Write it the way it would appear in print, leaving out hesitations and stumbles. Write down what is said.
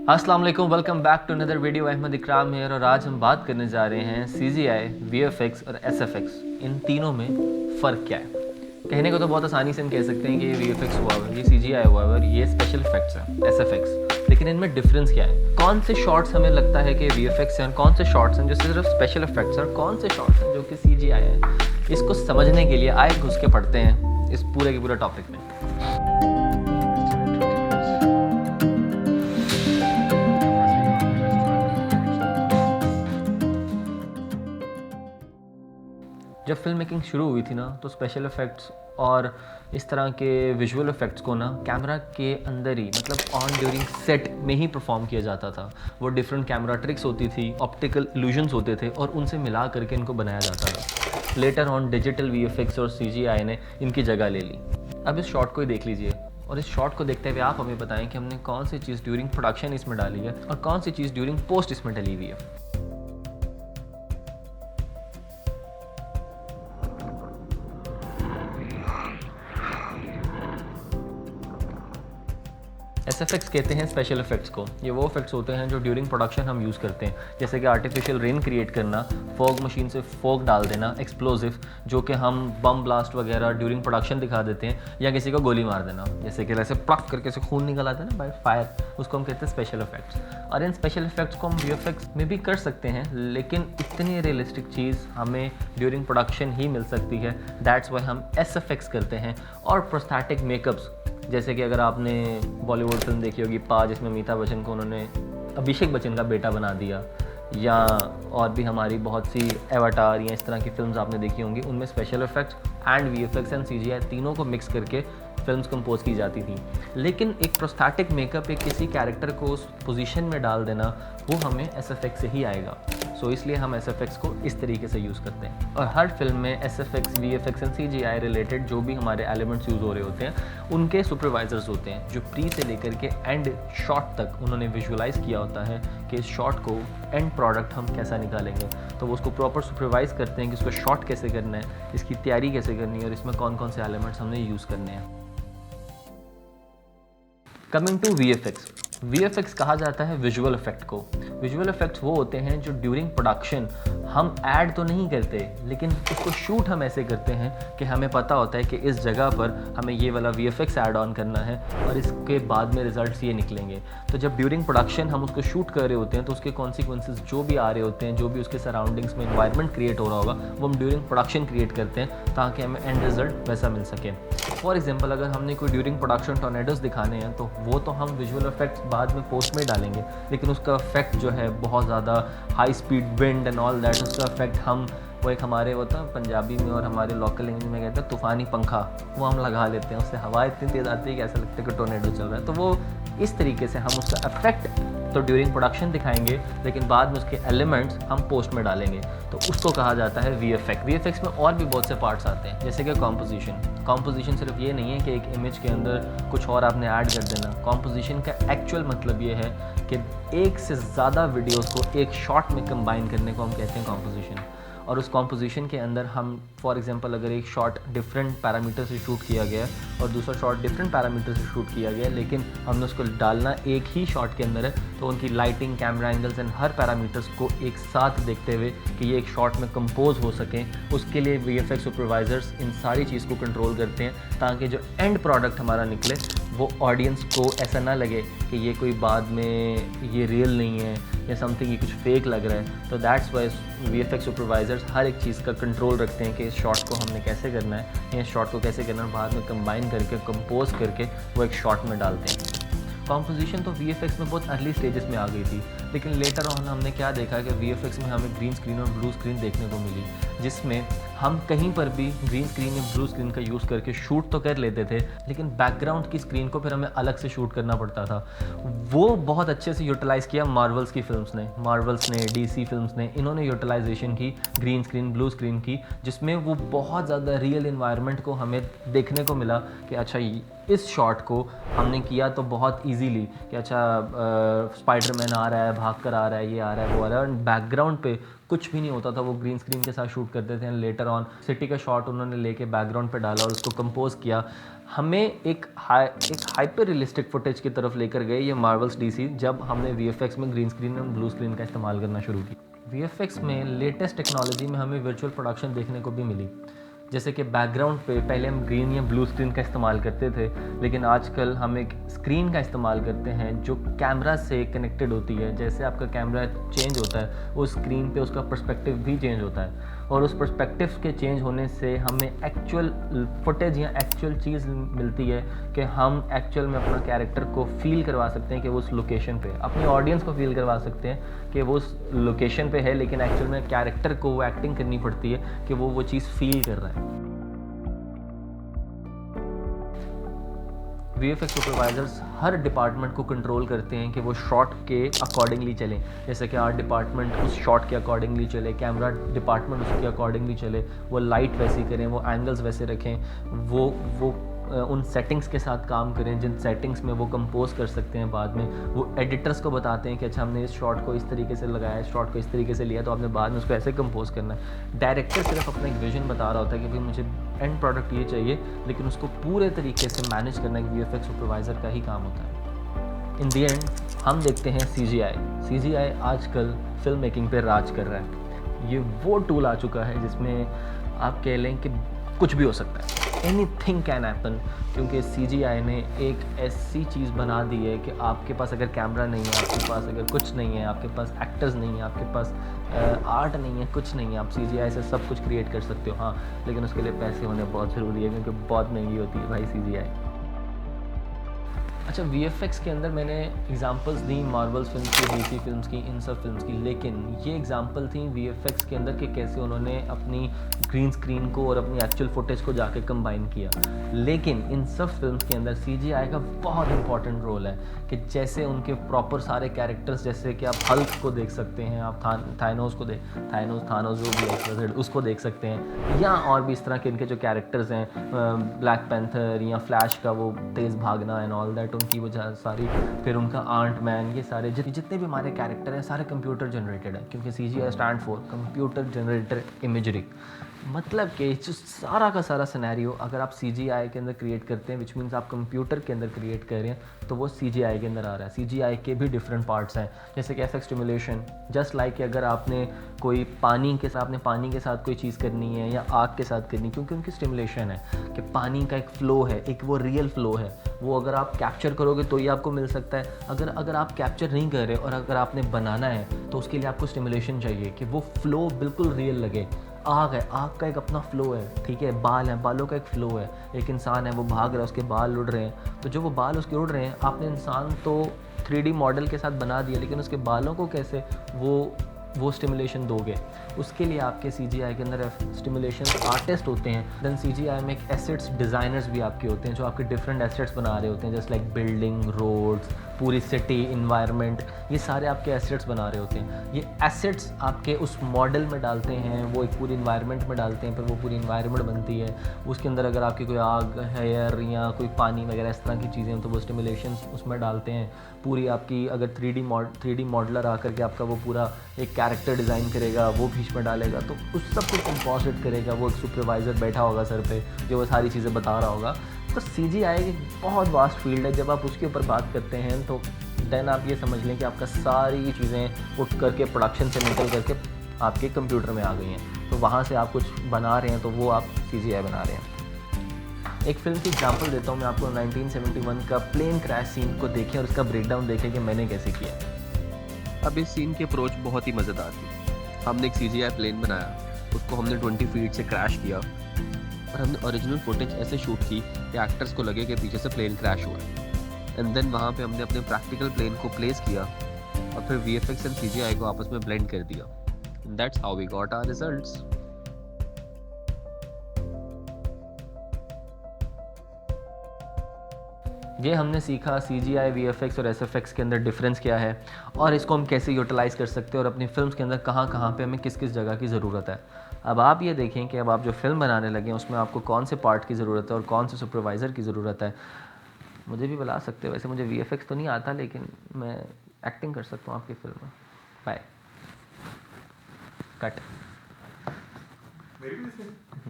अस्सलाम वालेकुम, welcome back to another video. Ahmad Ikram है और आज हम बात करने जा रहे हैं CGI, VFX और SFX, इन तीनों में फ़र्क क्या है। कहने को तो बहुत आसानी से हम कह सकते हैं कि ये VFX हुआ हुआ, ये CGI हुआ हुआ और ये स्पेशल इफेक्ट्स हैं SFX, लेकिन इनमें डिफरेंस क्या है। कौन से शॉट्स हमें लगता है कि VFX हैं, कौन से शॉट्स हैं जो सिर्फ स्पेशल इफेक्ट्स हैं और कौन से शॉट्स हैं जो कि CGI है। इसको समझने के लिए आए घुस के पढ़ते हैं इस पूरे के पूरे टॉपिक में। जब फिल्म मेकिंग शुरू हुई थी ना, तो स्पेशल इफ़ेक्ट्स और इस तरह के विजुअल इफ़ेक्ट्स को ना कैमरा के अंदर ही, मतलब ऑन ड्यूरिंग सेट में ही परफॉर्म किया जाता था। वो डिफरेंट कैमरा ट्रिक्स होती थी, ऑप्टिकल इल्यूजन्स होते थे और उनसे मिला करके इनको बनाया जाता था। लेटर ऑन डिजिटल VFX और CGI ने इनकी जगह ले ली। अब इस शॉट को ही देख लीजिए और इस शॉट को देखते हुए आप हमें बताएं कि हमने कौन सी चीज़ ड्यूरिंग प्रोडक्शन इसमें डाली है और कौन सी चीज़ ड्यूरिंग पोस्ट इसमें डली हुई है। SFX कहते हैं स्पेशल इफेक्ट्स को। ये वो इफेक्ट्स होते हैं जो ड्यूरिंग प्रोडक्शन हम यूज़ करते हैं, जैसे कि आर्टिफिशियल रेन क्रिएट करना, फॉग मशीन से फॉग डाल देना, एक्सप्लोजिव जो कि हम बम ब्लास्ट वगैरह ड्यूरिंग प्रोडक्शन दिखा देते हैं, या किसी को गोली मार देना, जैसे कि ऐसे प्लक करके से खून निकल आता है ना बाय फायर, उसको हम कहते हैं स्पेशल इफेक्ट्स। और इन स्पेशल इफेक्ट्स को हम VFX में भी कर सकते हैं, लेकिन इतनी रियलिस्टिक चीज़ हमें ड्यूरिंग प्रोडक्शन ही मिल सकती है। दैट्स वाई हम SFX करते हैं। और प्रोस्थेटिक मेकअप्स, जैसे कि अगर आपने बॉलीवुड फिल्म देखी होगी पा, जिसमें अमिताभ बच्चन को उन्होंने अभिषेक बच्चन का बेटा बना दिया, या और भी हमारी बहुत सी एवाटार या इस तरह की फिल्म्स आपने देखी होंगी, उनमें special effects and VFX and CGI तीनों को मिक्स करके फिल्म्स कंपोज की जाती थी। लेकिन एक प्रोस्थेटिक मेकअप, एक किसी कैरेक्टर को उस पोजीशन में डाल देना, वो हमें SFX से ही आएगा। सो इसलिए हम SFX को इस तरीके से यूज़ करते हैं। और हर फिल्म में SFX, VFX and CGI related जो भी हमारे एलिमेंट्स यूज़ हो रहे होते हैं, उनके सुपरवाइजर्स होते हैं जो प्री से लेकर के एंड शॉट तक उन्होंने विजुअलाइज़ किया होता है कि इस शॉट को एंड प्रोडक्ट हम कैसा निकालेंगे। तो वो उसको प्रॉपर सुपरवाइज़ करते हैं कि इसको शॉट कैसे करना है, इसकी तैयारी कैसे करनी है और इसमें कौन कौन से एलिमेंट्स हमने यूज़ करने हैं। कमिंग टू VFX कहा जाता है विजुअल इफेक्ट को। विजुअल इफेक्ट्स वो होते हैं जो ड्यूरिंग प्रोडक्शन हम ऐड तो नहीं करते, लेकिन उसको शूट हम ऐसे करते हैं कि हमें पता होता है कि इस जगह पर हमें ये वाला VFX ऐड ऑन करना है और इसके बाद में रिजल्ट्स ये निकलेंगे। तो जब ड्यूरिंग प्रोडक्शन हम उसको शूट कर रहे होते हैं, तो उसके कॉन्सिक्वेंसेस जो भी आ रहे होते हैं, जो भी उसके सराउंडिंग्स में इन्वायरमेंट क्रिएट हो रहा होगा, वो हम ड्यूरिंग प्रोडक्शन क्रिएट करते हैं ताकि हमें एंड रिजल्ट वैसा मिल सके। फॉर एग्जाम्पल, अगर हमने कोई ड्यूरिंग प्रोडक्शन टॉर्नेडोज दिखाने हैं, तो वो तो हम विजुअल इफेक्ट्स बाद में पोस्ट में डालेंगे, लेकिन उसका इफेक्ट जो है बहुत ज़्यादा high speed wind and all that, उसका इफेक्ट हम वो एक हमारे होता है पंजाबी में और हमारे लोकल लैंग्वेज में कहते हैं तूफ़ानी पंखा, वो हम लगा लेते हैं। उससे हवा इतनी तेज़ आती है कि ऐसा लगता है कि टोर्नेडो चल रहा है। तो वो इस तरीके से हम उसका इफेक्ट तो ड्यूरिंग प्रोडक्शन दिखाएंगे, लेकिन बाद में उसके एलिमेंट्स हम पोस्ट में डालेंगे, तो उसको कहा जाता है VFX में और भी बहुत से पार्ट्स आते हैं, जैसे कि कॉम्पोजिशन सिर्फ ये नहीं है कि एक इमेज के अंदर कुछ और आपने ऐड कर देना। कॉम्पोजिशन का एक्चुअल मतलब ये है कि एक से ज़्यादा वीडियोस को एक शॉट में कंबाइन करने को हम कहते हैं कॉम्पोजिशन। और उस कॉम्पोजिशन के अंदर हम फॉर एग्जांपल अगर एक शॉट डिफरेंट पैरामीटर से शूट किया गया और दूसरा शॉट डिफरेंट पैरामीटर से शूट किया गया, लेकिन हमने उसको डालना एक ही शॉट के अंदर है, तो उनकी lighting, camera angles and her parameters को एक साथ देखते हुए कि ये एक शॉट में कंपोज हो सकें, उसके लिए VFX सुपरवाइजर्स इन सारी चीज़ को कंट्रोल करते हैं ताकि जो एंड प्रोडक्ट हमारा निकले वो ऑडियंस को ऐसा ना लगे कि ये कोई बाद में ये रियल नहीं है या समथिंग, ये कुछ फेक लग रहा है। तो दैट्स वाई VFX सुपरवाइजर्स हर एक चीज़ का कंट्रोल रखते हैं कि इस शॉट को हमने कैसे करना है, या इस शॉट को कैसे करना है, बाद में कंबाइन करके कंपोज करके वो एक शॉट में डालते हैं। कॉम्पोजिशन तो VFX में बहुत अर्ली स्टेजेस में आ गई थी, लेकिन लेटर ऑन हमने क्या देखा कि VFX में हमें ग्रीन स्क्रीन और ब्लू स्क्रीन देखने को मिली, जिसमें हम कहीं पर भी ग्रीन स्क्रीन या ब्लू स्क्रीन का यूज़ करके शूट तो कर लेते थे, लेकिन बैकग्राउंड की स्क्रीन को फिर हमें अलग से शूट करना पड़ता था। वो बहुत अच्छे से यूटिलाइज़ किया मार्वल्स की फिल्म्स ने, DC फिल्म्स ने, इन्होंने यूटिलाइजेशन की ग्रीन स्क्रीन, ब्लू स्क्रीन की, जिसमें वो बहुत ज़्यादा रियल इन्वायरमेंट को हमें देखने को मिला कि अच्छा इस शॉट को हमने किया तो बहुत इजीली कि अच्छा स्पाइडरमैन आ रहा है, भाग कर आ रहा है, ये आ रहा है, वो आ रहा है, और बैकग्राउंड पे कुछ भी नहीं होता था, वो ग्रीन स्क्रीन के साथ शूट करते थे। लेटर ऑन सिटी का शॉट उन्होंने लेके बैकग्राउंड पे डाला और उसको कंपोज किया, हमें एक हाइपर रियलिस्टिक फुटेज की तरफ लेकर गए ये मार्वल्स डीसी, जब हमने वीएफएक्स में ग्रीन स्क्रीन और ब्लू स्क्रीन का इस्तेमाल करना शुरू किया। वीएफएक्स में लेटेस्ट टेक्नोलॉजी में हमें वर्चुअल प्रोडक्शन देखने को भी मिली, जैसे कि बैकग्राउंड पे पहले हम ग्रीन या ब्लू स्क्रीन का इस्तेमाल करते थे, लेकिन आजकल हम एक स्क्रीन का इस्तेमाल करते हैं जो कैमरा से कनेक्टेड होती है। जैसे आपका कैमरा चेंज होता है, उस स्क्रीन पे उसका पर्सपेक्टिव भी चेंज होता है, और उस पर्सपेक्टिव के चेंज होने से हमें एक्चुअल फुटेज या एक्चुअल चीज़ मिलती है कि हम एक्चुअल में अपना कैरेक्टर को फील करवा सकते हैं कि वो उस लोकेशन पे, अपनी ऑडियंस को फील करवा सकते हैं कि वो उस लोकेशन पे है, लेकिन एक्चुअल में कैरेक्टर को वो एक्टिंग करनी पड़ती है कि वो चीज़ फील कर रहा है। वीएफएक्स सुपरवाइजर्स हर डिपार्टमेंट को कंट्रोल करते हैं कि वो शॉट के अकॉर्डिंगली चलें, जैसे कि आर्ट डिपार्टमेंट उस शॉट के अकॉर्डिंगली चले, कैमरा डिपार्टमेंट उसके अकॉर्डिंगली चले, वो लाइट वैसी करें, वो एंगल्स वैसे रखें, वो उन सेटिंग्स के साथ काम करें जिन सेटिंग्स में वो कंपोज कर सकते हैं। बाद में वो एडिटर्स को बताते हैं कि अच्छा हमने इस शॉट को इस तरीके से लगाया, इस शॉट को इस तरीके से लिया, तो आपने बाद में उसको ऐसे कंपोज करना है। डायरेक्टर सिर्फ अपना एक विजन बता रहा होता है कि भाई मुझे एंड प्रोडक्ट ये चाहिए, लेकिन उसको पूरे तरीके से मैनेज करना एक वीएफएक्स सुपरवाइज़र का ही काम होता है। इन दी एंड हम देखते हैं सीजीआई आजकल फिल्म मेकिंग पे राज कर रहा है। ये वो टूल आ चुका है जिसमें आप कह लें कि कुछ भी हो सकता है, एनीथिंग कैन हैपन, क्योंकि सीजीआई ने एक ऐसी चीज़ बना दी है कि आपके पास अगर कैमरा नहीं है, आपके पास अगर कुछ नहीं है, आपके पास एक्टर्स नहीं है, आपके पास आर्ट नहीं है, कुछ नहीं है, आप सीजीआई से सब कुछ क्रिएट कर सकते हो। हाँ, लेकिन उसके लिए पैसे होने बहुत ज़रूरी है, क्योंकि बहुत महंगी होती है भाई सीजीआई। अच्छा, वीएफएक्स के अंदर मैंने एग्जांपल्स दी मार्वल्स फिल्म की, डीसी फिल्म्स की, इन सब फिल्म्स की, लेकिन ये एग्जांपल थी वीएफएक्स के अंदर कि कैसे उन्होंने अपनी ग्रीन स्क्रीन को और अपनी एक्चुअल फुटेज को जाके कंबाइन किया। लेकिन इन सब फिल्म्स के अंदर सीजीआई का बहुत इंपॉर्टेंट रोल है कि जैसे उनके प्रॉपर सारे कैरेक्टर्स, जैसे कि आप हल्क को देख सकते हैं, आप थानोस जो भी है उसको देख सकते हैं, या और भी इस तरह के इनके जो कैरेक्टर्स हैं, ब्लैक पैंथर या फ्लैश का वो तेज़ भागना एंड ऑल दैट, उनकी वजह सारी, फिर उनका आंट मैन, ये सारे जितने भी हमारे कैरेक्टर हैं सारे कंप्यूटर जनरेटेड है, क्योंकि CGI stand for computer generator imagery. मतलब कि जो सारा का सारा सिनेरियो अगर आप सीजीआई के अंदर क्रिएट करते हैं, विच मीन्स आप कंप्यूटर के अंदर क्रिएट कर रहे हैं, तो वो सीजीआई के अंदर आ रहा है। सीजीआई के भी डिफरेंट पार्ट्स हैं, जैसे कि एफएक्स स्टिमुलेशन, जस्ट लाइक अगर आपने कोई पानी के साथ कोई चीज़ करनी है या आग के साथ करनी, क्योंकि उनकी स्टिमुलेशन है कि पानी का एक फ़्लो है, एक वो रियल फ़्लो है, वो अगर आप कैप्चर करोगे तो ही आपको मिल सकता है। अगर आप कैप्चर नहीं कर रहे और अगर आपने बनाना है तो उसके लिए आपको स्टिमुलेशन चाहिए कि वो फ़्लो बिल्कुल रियल लगे। आग है, आग का एक अपना फ़्लो है, ठीक है, बाल हैं, बालों का एक फ़्लो है, एक इंसान है वो भाग रहा है, उसके बाल उड़ रहे हैं, तो जो वो बाल उसके उड़ रहे हैं, आपने इंसान तो 3D मॉडल के साथ बना दिया, लेकिन उसके बालों को कैसे वो स्टिमुलेशन दोगे? उसके लिए आपके सीजीआई के अंदर स्टिमुलेशन आर्टिस्ट होते हैं। देन सीजीआई में एक एसेट्स डिज़ाइनर्स भी आपके होते हैं जो आपके डिफरेंट एसेट्स बना रहे होते हैं, जस्ट लाइक बिल्डिंग, रोड्स, पूरी सिटी, इन्वायरमेंट, ये सारे आपके एसेट्स बना रहे होते हैं। ये एसेट्स आपके उस मॉडल में डालते हैं, वो एक पूरी इन्वायरमेंट में डालते हैं, फिर वो पूरी इन्वायरमेंट बनती है। उसके अंदर अगर आपकी कोई आग, हेयर या कोई पानी वगैरह इस तरह की चीज़ें हैं तो वो स्टिमुलेशंस उसमें डालते हैं। पूरी आपकी अगर 3D मॉडलर आकर के आपका वो पूरा एक कैरेक्टर डिज़ाइन करेगा, वो बीच में डालेगा, तो उस सब को कंपोजिट करेगा वो एक सुपरवाइज़र बैठा होगा सर पे जो वो सारी चीज़ें बता रहा होगा। तो सीजीआई एक बहुत वास्ट फील्ड है। जब आप उसके ऊपर बात करते हैं तो देन आप ये समझ लें कि आपका सारी चीज़ें उठ करके प्रोडक्शन से निकल करके आपके कंप्यूटर में आ गई हैं, तो वहाँ से आप कुछ बना रहे हैं तो वो आप सीजीआई बना रहे हैं। एक फिल्म की एग्जांपल देता हूँ मैं आपको, 1971 का प्लेन क्रैश सीन को देखें और उसका ब्रेकडाउन देखें कि मैंने कैसे किया। अब इस सीन की अप्रोच बहुत ही मज़ेदार थी। हमने एक सीजीआई प्लेन बनाया, उसको हमने 20 फीट से क्रैश किया और हमने ओरिजिनल फुटेज ऐसे शूट की कि एक्टर्स को लगे कि पीछे से प्लेन क्रैश हुआ है। एंड देन वहाँ पे हमने अपने प्रैक्टिकल प्लेन को प्लेस किया और फिर वीएफएक्स एंड सीजीआई को आपस में ब्लेंड कर दिया। That's how we got our results. ये हमने सीखा सीजीआई, वीएफएक्स और एसएफएक्स के अंदर डिफरेंस क्या है और इसको हम कैसे यूटिलाइज़ कर सकते हैं और अपनी फिल्म्स के अंदर कहाँ कहाँ पे हमें किस किस जगह की ज़रूरत है। अब आप ये देखें कि अब आप जो फिल्म बनाने लगे उसमें आपको कौन से पार्ट की ज़रूरत है और कौन से सुपरवाइज़र की ज़रूरत है। मुझे भी बुला सकते हो, वैसे मुझे VFX तो नहीं आता, लेकिन मैं एक्टिंग कर सकता हूँ आपकी फिल्म में। Bye, cut. मेरी भी